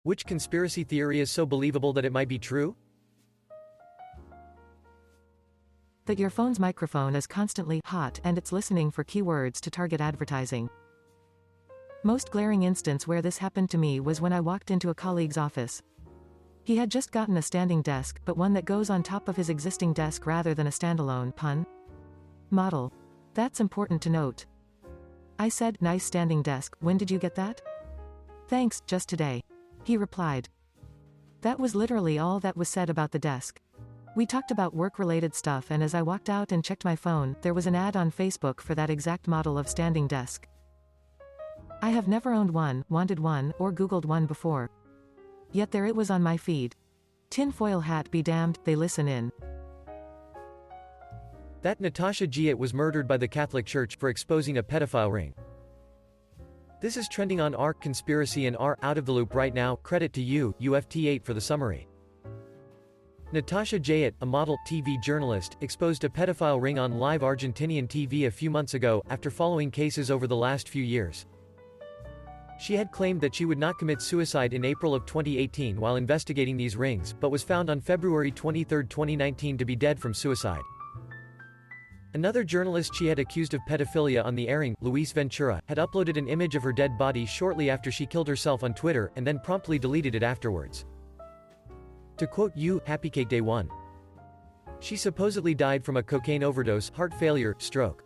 Which conspiracy theory is so believable that it might be true? That your phone's microphone is constantly hot and it's listening for keywords to target advertising. Most glaring instance where this happened to me was when I walked into a colleague's office. He had just gotten a standing desk, but one that goes on top of his existing desk rather than a standalone model. That's important to note. I said, "Nice standing desk, when did you get that?" "Thanks, just today," he replied. That was literally all that was said about the desk. We talked about work-related stuff, and as I walked out and checked my phone, there was an ad on Facebook for that exact model of standing desk. I have never owned one, wanted one, or Googled one before. Yet there it was on my feed. Tinfoil hat be damned, they listen in. That Natasha Giat was murdered by the Catholic Church for exposing a pedophile ring. This is trending on r conspiracy and r out of the loop right now. Credit to you, UFT8 for the summary. Natasha Giat, a model, TV journalist, exposed a pedophile ring on live Argentinian TV a few months ago, after following cases over the last few years. She had claimed that she would not commit suicide in April of 2018 while investigating these rings, but was found on February 23, 2019 to be dead from suicide. Another journalist she had accused of pedophilia on the airing, Luis Ventura, had uploaded an image of her dead body shortly after she killed herself on Twitter, and then promptly deleted it afterwards. To quote you, Happy Cake Day 1. She supposedly died from a cocaine overdose, heart failure, stroke.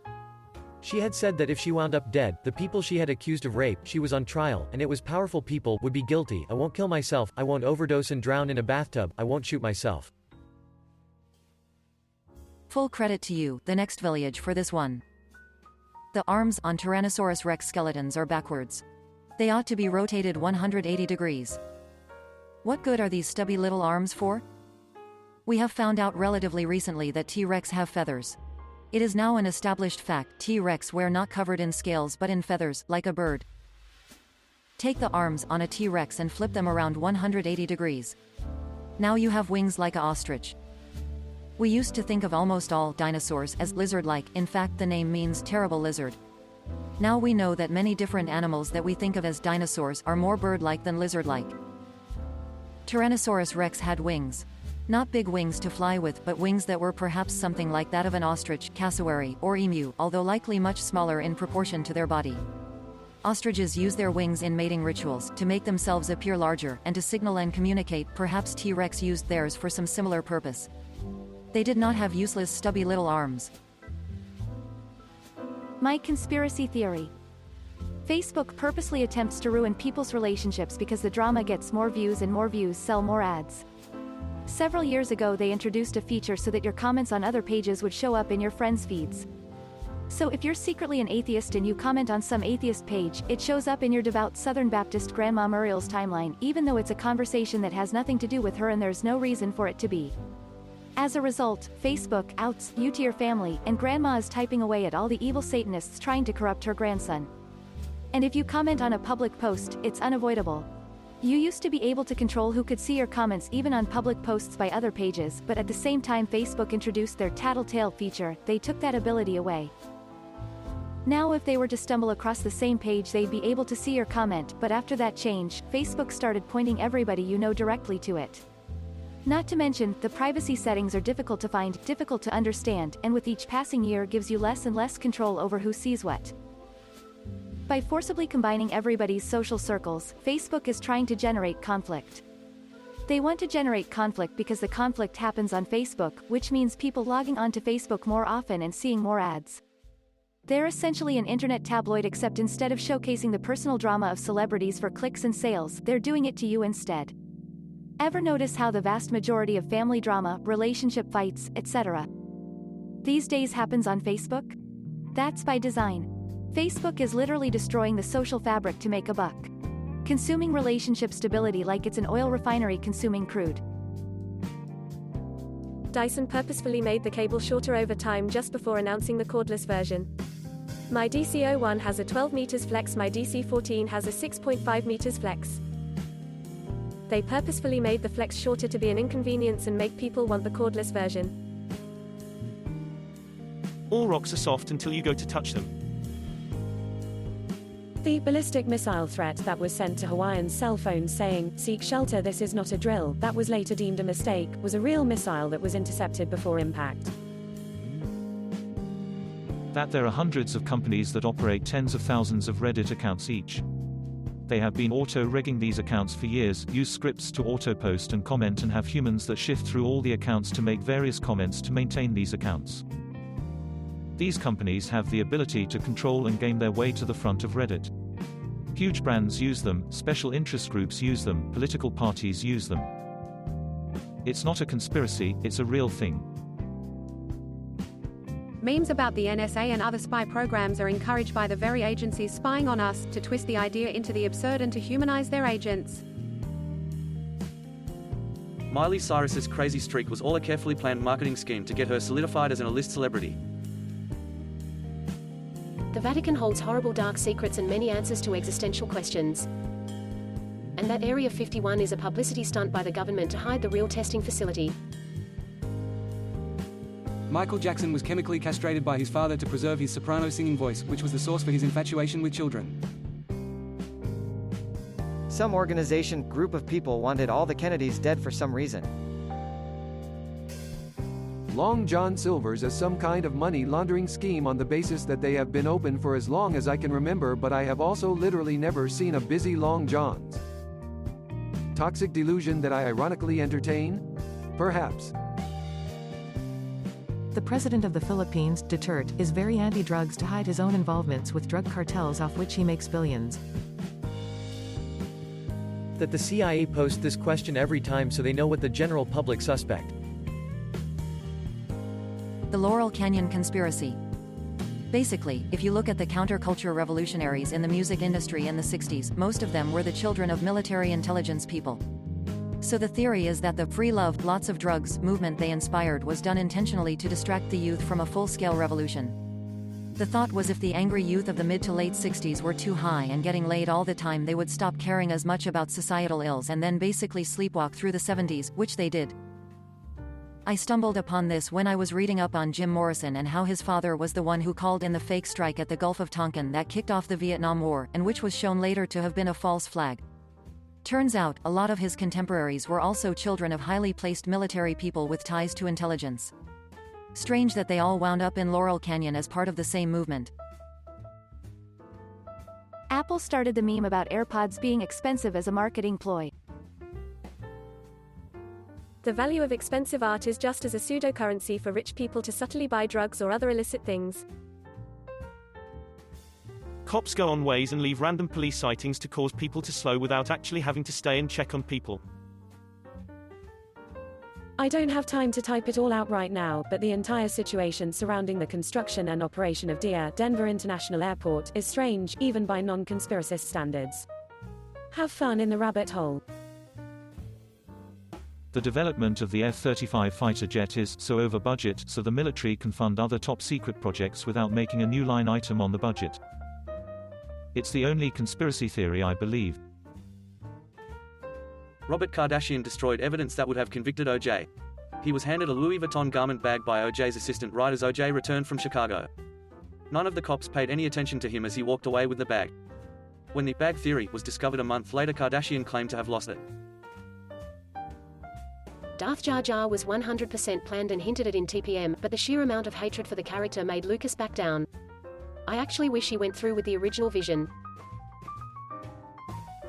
She had said that if she wound up dead, the people she had accused of rape, she was on trial, and it was powerful people, would be guilty. "I won't kill myself, I won't overdose and drown in a bathtub, I won't shoot myself." Full credit to you, the next village for this one. The arms on Tyrannosaurus rex skeletons are backwards. They ought to be rotated 180 degrees. What good are these stubby little arms for? We have found out relatively recently that T-Rex have feathers. It is now an established fact, T-Rex were not covered in scales but in feathers, like a bird. Take the arms on a T-Rex and flip them around 180 degrees. Now you have wings like an ostrich. We used to think of almost all dinosaurs as lizard-like, in fact the name means terrible lizard. Now we know that many different animals that we think of as dinosaurs are more bird-like than lizard-like. Tyrannosaurus rex had wings. Not big wings to fly with, but wings that were perhaps something like that of an ostrich, cassowary, or emu, although likely much smaller in proportion to their body. Ostriches use their wings in mating rituals, to make themselves appear larger, and to signal and communicate. Perhaps T-Rex used theirs for some similar purpose. They did not have useless stubby little arms. My conspiracy theory. Facebook purposely attempts to ruin people's relationships because the drama gets more views and more views sell more ads. Several years ago they introduced a feature so that your comments on other pages would show up in your friends' feeds. So if you're secretly an atheist and you comment on some atheist page, it shows up in your devout Southern Baptist Grandma Muriel's timeline, even though it's a conversation that has nothing to do with her and there's no reason for it to be. As a result, Facebook outs you to your family, and Grandma is typing away at all the evil Satanists trying to corrupt her grandson. And if you comment on a public post, it's unavoidable. You used to be able to control who could see your comments even on public posts by other pages, but at the same time Facebook introduced their tattletale feature, they took that ability away. Now if they were to stumble across the same page they'd be able to see your comment, but after that change, Facebook started pointing everybody you know directly to it. Not to mention, the privacy settings are difficult to find, difficult to understand, and with each passing year gives you less and less control over who sees what. By forcibly combining everybody's social circles, Facebook is trying to generate conflict. They want to generate conflict because the conflict happens on Facebook, which means people logging onto Facebook more often and seeing more ads. They're essentially an internet tabloid, except instead of showcasing the personal drama of celebrities for clicks and sales, they're doing it to you instead. Ever notice how the vast majority of family drama, relationship fights, etc. these days happens on Facebook? That's by design. Facebook is literally destroying the social fabric to make a buck. Consuming relationship stability like it's an oil refinery consuming crude. Dyson purposefully made the cable shorter over time just before announcing the cordless version. My DC01 has a 12 meters flex, my DC14 has a 6.5 meters flex. They purposefully made the flex shorter to be an inconvenience and make people want the cordless version. All rocks are soft until you go to touch them. The ballistic missile threat that was sent to Hawaiian cell phones saying, "Seek shelter, this is not a drill," that was later deemed a mistake, was a real missile that was intercepted before impact. That there are hundreds of companies that operate tens of thousands of Reddit accounts each. They have been auto-regging these accounts for years, use scripts to auto-post and comment, and have humans that shift through all the accounts to make various comments to maintain these accounts. These companies have the ability to control and game their way to the front of Reddit. Huge brands use them, special interest groups use them, political parties use them. It's not a conspiracy, it's a real thing. Memes about the NSA and other spy programs are encouraged by the very agencies spying on us, to twist the idea into the absurd and to humanize their agents. Miley Cyrus's crazy streak was all a carefully planned marketing scheme to get her solidified as an A-list celebrity. The Vatican holds horrible dark secrets and many answers to existential questions. And that Area 51 is a publicity stunt by the government to hide the real testing facility. Michael Jackson was chemically castrated by his father to preserve his soprano singing voice, which was the source for his infatuation with children. Some group of people wanted all the Kennedys dead for some reason. Long John Silver's as some kind of money laundering scheme on the basis that they have been open for as long as I can remember, but I have also literally never seen a busy Long John's. Toxic delusion that I ironically entertain? Perhaps. The president of the Philippines, Duterte, is very anti-drugs to hide his own involvements with drug cartels off which he makes billions. That the CIA posts this question every time so they know what the general public suspect. The Laurel Canyon Conspiracy. Basically, if you look at the counterculture revolutionaries in the music industry in the 60s, most of them were the children of military intelligence people. So the theory is that the free love, lots of drugs movement they inspired was done intentionally to distract the youth from a full-scale revolution. The thought was if the angry youth of the mid to late 60s were too high and getting laid all the time, they would stop caring as much about societal ills and then basically sleepwalk through the 70s, which they did. I stumbled upon this when I was reading up on Jim Morrison and how his father was the one who called in the fake strike at the Gulf of Tonkin that kicked off the Vietnam War, and which was shown later to have been a false flag. Turns out, a lot of his contemporaries were also children of highly placed military people with ties to intelligence. Strange that they all wound up in Laurel Canyon as part of the same movement. Apple started the meme about AirPods being expensive as a marketing ploy. The value of expensive art is just as a pseudo-currency for rich people to subtly buy drugs or other illicit things. Cops go on ways and leave random police sightings to cause people to slow without actually having to stay and check on people. I don't have time to type it all out right now, but the entire situation surrounding the construction and operation of Denver International Airport is strange, even by non-conspiracist standards. Have fun in the rabbit hole. The development of the F-35 fighter jet is so over budget, so the military can fund other top-secret projects without making a new line item on the budget. It's the only conspiracy theory I believe. Robert Kardashian destroyed evidence that would have convicted O.J. He was handed a Louis Vuitton garment bag by O.J.'s assistant right as O.J. returned from Chicago. None of the cops paid any attention to him as he walked away with the bag. When the bag theory was discovered a month later, Kardashian claimed to have lost it. Darth Jar Jar was 100% planned and hinted at in TPM, but the sheer amount of hatred for the character made Lucas back down. I actually wish he went through with the original vision.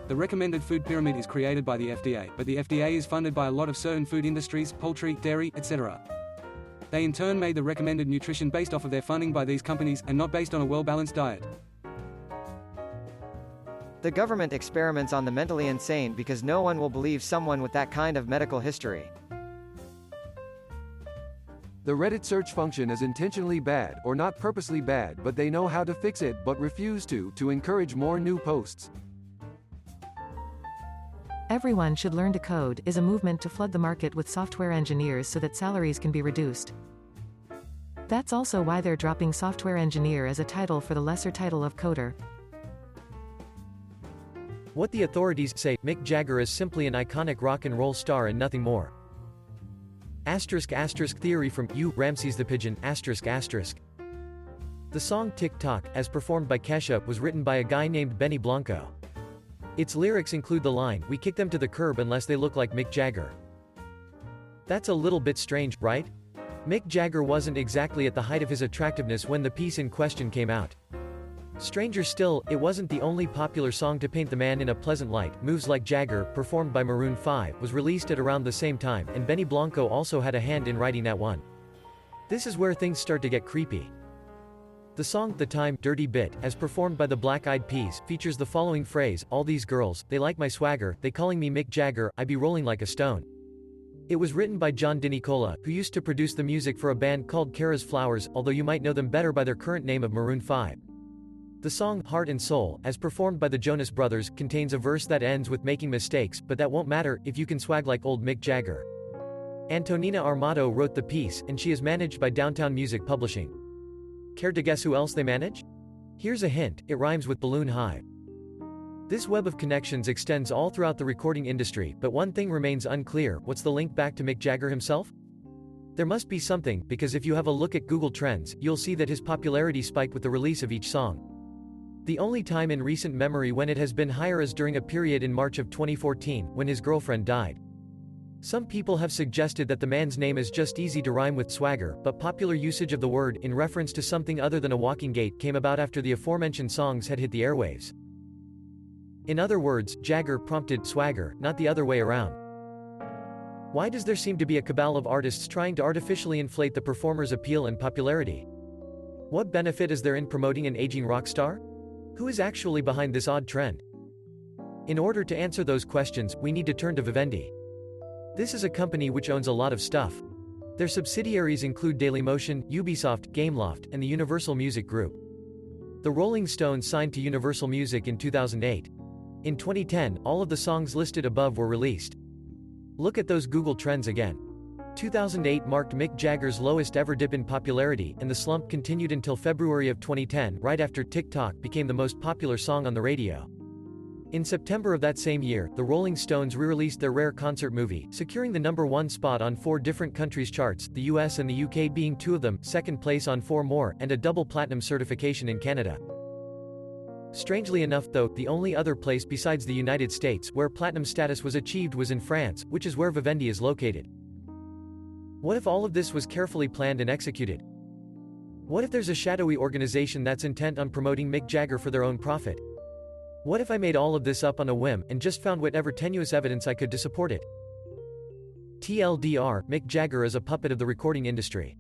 The recommended food pyramid is created by the FDA, but the FDA is funded by a lot of certain food industries, poultry, dairy, etc. They in turn made the recommended nutrition based off of their funding by these companies, and not based on a well-balanced diet. The government experiments on the mentally insane because no one will believe someone with that kind of medical history. The Reddit search function is intentionally bad, or not purposely bad, but they know how to fix it but refuse to encourage more new posts. Everyone should learn to code is a movement to flood the market with software engineers so that salaries can be reduced. That's also why they're dropping software engineer as a title for the lesser title of coder. What the authorities say, Mick Jagger is simply an iconic rock and roll star and nothing more. **** theory from U. Ramses the Pigeon ****. The song Tick Tock, as performed by Kesha, was written by a guy named Benny Blanco. Its lyrics include the line, "We kick them to the curb unless they look like Mick Jagger." That's a little bit strange, right? Mick Jagger wasn't exactly at the height of his attractiveness when the piece in question came out. Stranger still, it wasn't the only popular song to paint the man in a pleasant light. Moves Like Jagger, performed by Maroon 5, was released at around the same time, and Benny Blanco also had a hand in writing that one. This is where things start to get creepy. The song The Time, Dirty Bit, as performed by the Black Eyed Peas, features the following phrase, "All these girls, they like my swagger, they calling me Mick Jagger, I be rolling like a stone." It was written by John DiNicola, who used to produce the music for a band called Kara's Flowers, although you might know them better by their current name of Maroon 5. The song Heart and Soul, as performed by the Jonas Brothers, contains a verse that ends with making mistakes, but that won't matter if you can swag like old Mick Jagger. Antonina Armato wrote the piece, and she is managed by Downtown Music Publishing. Care to guess who else they manage? Here's a hint, it rhymes with balloon hive. This web of connections extends all throughout the recording industry, but one thing remains unclear, what's the link back to Mick Jagger himself? There must be something, because if you have a look at Google Trends, you'll see that his popularity spiked with the release of each song. The only time in recent memory when it has been higher is during a period in March of 2014, when his girlfriend died. Some people have suggested that the man's name is just easy to rhyme with swagger, but popular usage of the word, in reference to something other than a walking gait, came about after the aforementioned songs had hit the airwaves. In other words, Jagger prompted swagger, not the other way around. Why does there seem to be a cabal of artists trying to artificially inflate the performer's appeal and popularity? What benefit is there in promoting an aging rock star? Who is actually behind this odd trend? In order to answer those questions, we need to turn to Vivendi. This is a company which owns a lot of stuff. Their subsidiaries include Dailymotion, Ubisoft, Gameloft, and the Universal Music Group. The Rolling Stones signed to Universal Music in 2008. In 2010, all of the songs listed above were released. Look at those Google Trends again. 2008 marked Mick Jagger's lowest ever dip in popularity, and the slump continued until February of 2010, right after Tick Tock became the most popular song on the radio. In September of that same year, the Rolling Stones re-released their Rare concert movie, securing the #1 spot on 4 different countries' charts, the US and the UK being 2 of them, second place on 4 more, and a double platinum certification in Canada. Strangely enough though, the only other place besides the United States where platinum status was achieved was in France, which is where Vivendi is located. What if all of this was carefully planned and executed? What if there's a shadowy organization that's intent on promoting Mick Jagger for their own profit? What if I made all of this up on a whim, and just found whatever tenuous evidence I could to support it? TLDR, Mick Jagger is a puppet of the recording industry.